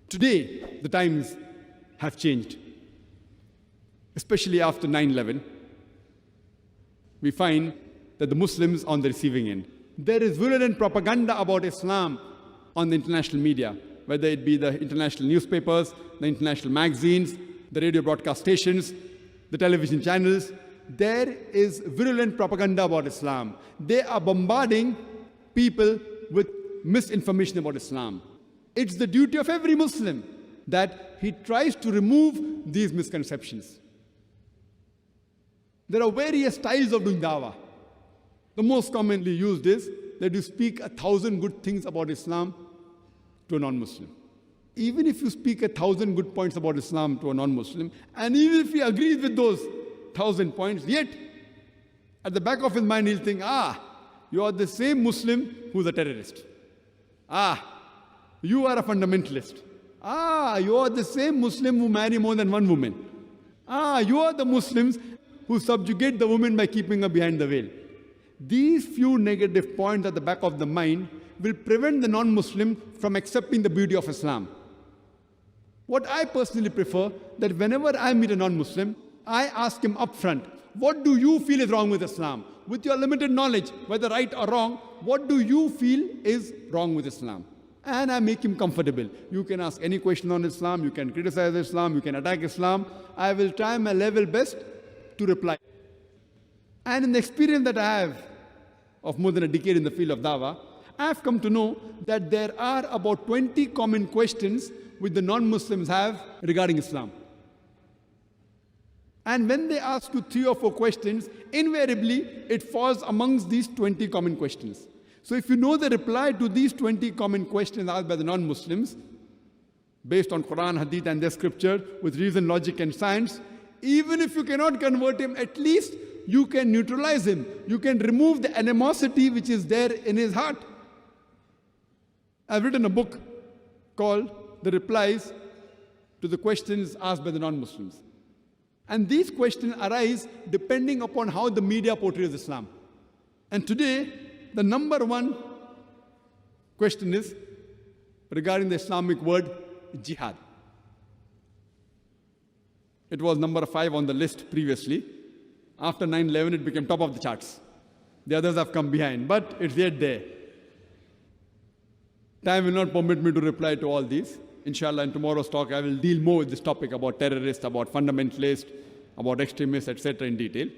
Today, the times have changed, especially after 9/11. We find that the Muslims on the receiving end. There is virulent propaganda about Islam on the international media, whether it be the international newspapers, the international magazines, the radio broadcast stations, the television channels. There is virulent propaganda about Islam. They are bombarding people with misinformation about Islam. It's the duty of every Muslim that he tries to remove these misconceptions. There are various styles of doing dawah. The most commonly used is that you speak 1,000 good things about Islam to a non-Muslim. Even if you speak 1,000 good points about Islam to a non-Muslim, and even if he agrees with those 1,000 points, yet at the back of his mind he'll think, you are the same Muslim who's a terrorist. You are a fundamentalist. You are the same Muslim who marry more than one woman. You are the Muslims who subjugate the woman by keeping her behind the veil. These few negative points at the back of the mind will prevent the non-Muslim from accepting the beauty of Islam. What I personally prefer, that whenever I meet a non-Muslim, I ask him upfront, what do you feel is wrong with Islam? With your limited knowledge, whether right or wrong, what do you feel is wrong with Islam? And I make him comfortable. You can ask any question on Islam, you can criticize Islam, you can attack Islam. I will try my level best to reply. And in the experience that I have of more than a decade in the field of dawah, I have come to know that there are about 20 common questions which the non-Muslims have regarding Islam. And when they ask you 3 or 4 questions, invariably it falls amongst these 20 common questions. So if you know the reply to these 20 common questions asked by the non-Muslims, based on Quran, Hadith and their scripture, with reason, logic and science, even if you cannot convert him, at least you can neutralize him. You can remove the animosity which is there in his heart. I've written a book called The Replies to the Questions Asked by the Non-Muslims. And these questions arise depending upon how the media portrays Islam. And today, the number one question is regarding the Islamic word jihad. It was number 5 on the list previously. After 9/11, it became top of the charts. The others have come behind, but it's yet there. Time will not permit me to reply to all these. Inshallah, in tomorrow's talk, I will deal more with this topic about terrorists, about fundamentalists, about extremists, etc. in detail.